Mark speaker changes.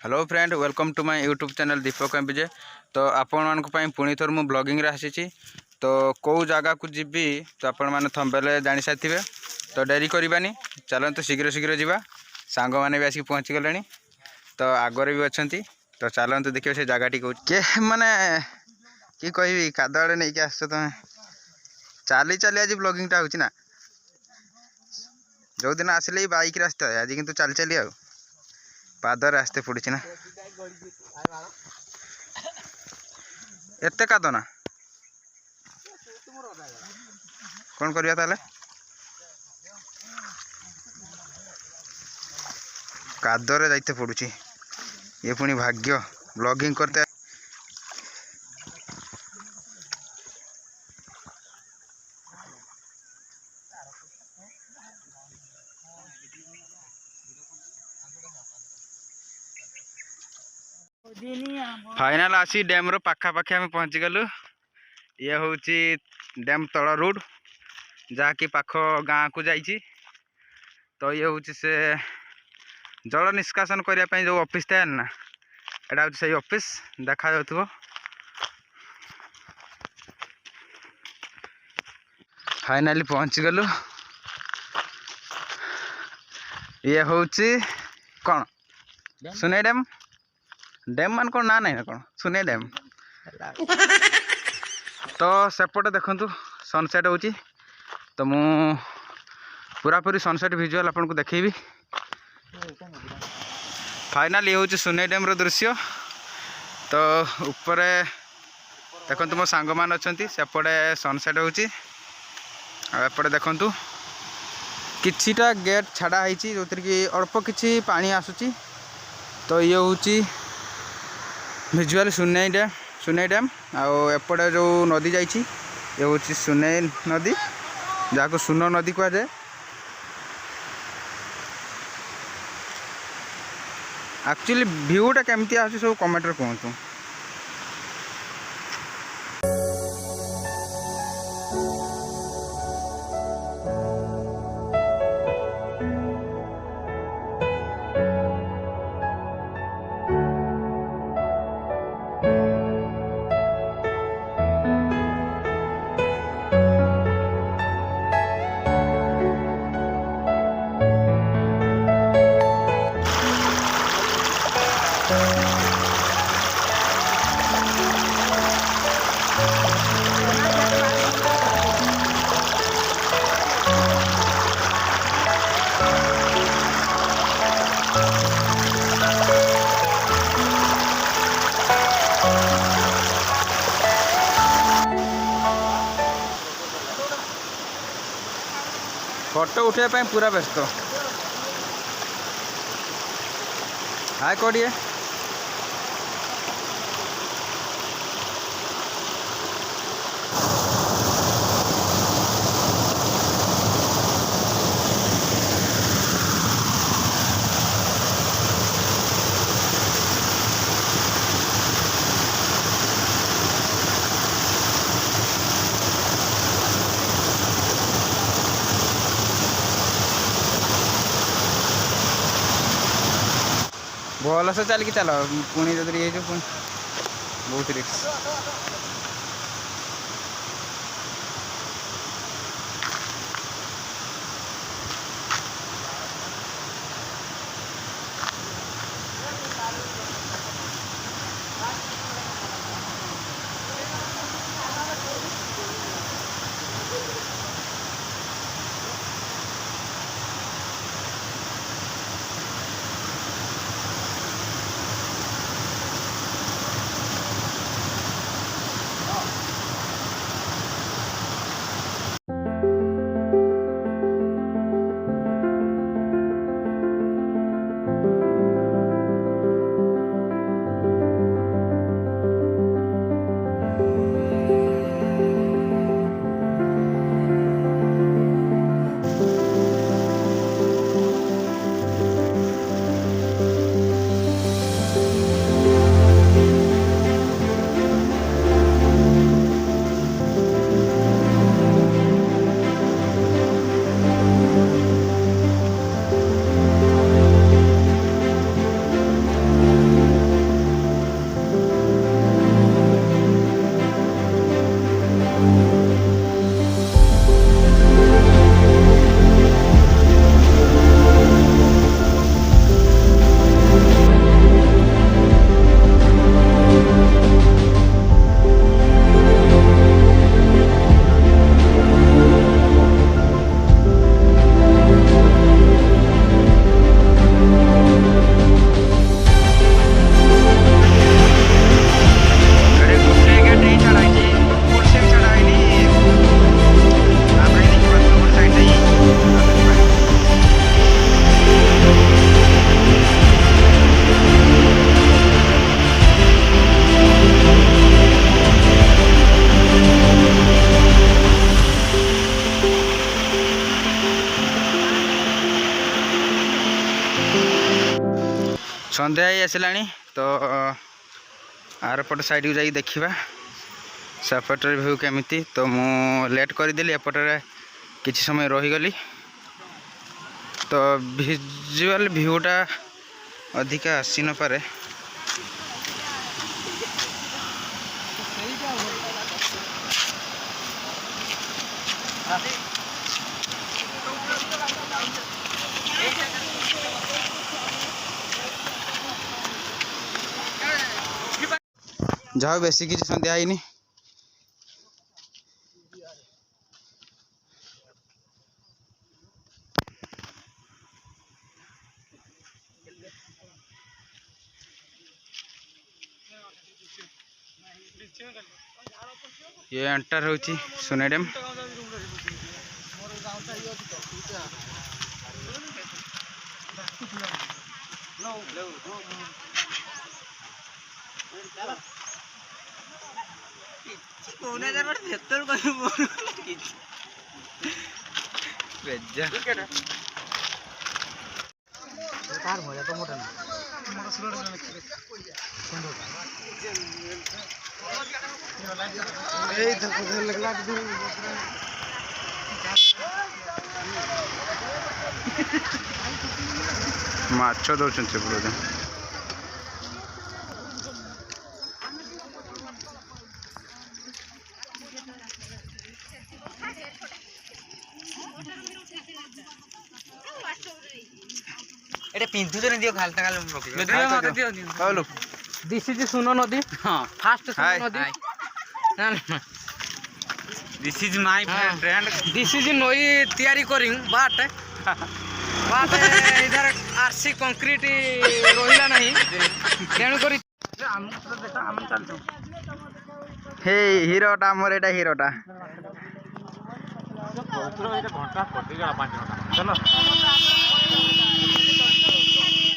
Speaker 1: Hello friend, welcome to my YouTube channel Deepak Vijay. तो आपण मान पुणी थर मु ब्लॉगिंग रे आसी। तो कौ जगह को जीवी तो आपण मैंने थंबनेल जानी सारी। तो डेरी करवानी, चलते शीघ्र शीघ्र जावा। सांग मैंने भी आसिक पहुँची गले, तो आगरे भी अच्छा। तो चलते देखिए से जगह टी के माने कि कह कादड़े नहीं कि आस तुम चली चली आज ब्लॉगिंग टा होना। जो दिन आसिले बाइक रे आसते आज किंतु चली चली आ पादर आसते पड़ी ना। एते काद ना कौन करिया ताले कादरे जाइते पड़ुची। ये पुणी भाग्य ब्लॉगिंग करते। फाइनल आसी डैम रो पाखापाखी आम पहुँची गलु। ये हूँ डैम तल रोड जहाँकि पाख गाँ को जाइए। तो ये हूँ से जल निष्कासन करने जो ऑफिस था ना, यहाँ हूँ से ऑफिस देखा जाऊ। फाइनली पहुँची गलु। ये हूँ कौन सुनै डैम। डैम मान कौन ना ना कौन सुनै डैम। तो सेपटे देखु सनसेट हो। तो मु पूरा पूरी सनसेट विजुअल आपन को देखेबी। फाइनल ये हूँ सुनै डैम रो दृश्य। तो ऊपर देखो मो सांग मान अच्छा सेपटे सनसेट होपटे देखु किछिटा गेट छाड़ा है जो कि अल्प किछि पानी आसुची। तो ये हूँ विजुअल सुनै डैम आउपटे जो नदी जाइए ये हूँ सुनै नदी जहाँ को सुन नदी कह जाए। एक्चुअली व्यूटा केमती आसुची सब कमेंट रे कहतु। फोटो उठाइबा पूरा व्यस्त। हाय कोड़िए भल से चल चल पुणी जब ये बहुत रिक्स। संध्या ही आसला तो आरपट साइड को जाई देखा सेपटर भ्यू केमिति। तो मु लेट करदेली एपटे किसी समय रहीगली तो विजुअल भ्यूटा अधिका आसी न पारे। जाओ बेसी किसी संध्या आईनी ये एंटर होची सुनै डैम। माछ दौरान से बोलो
Speaker 2: दिस इज सुनो नदी। हाँ फास्ट सुनो नदी।
Speaker 1: This is my friend.
Speaker 2: This is नई तैयारी करिंग बाट इधर आरसी कंक्रीट रहिला नहीं तेणु करी
Speaker 1: हे हीरोटा मोर एटा हीरोटा
Speaker 3: घंटा कटिगला 5 घंटा चलो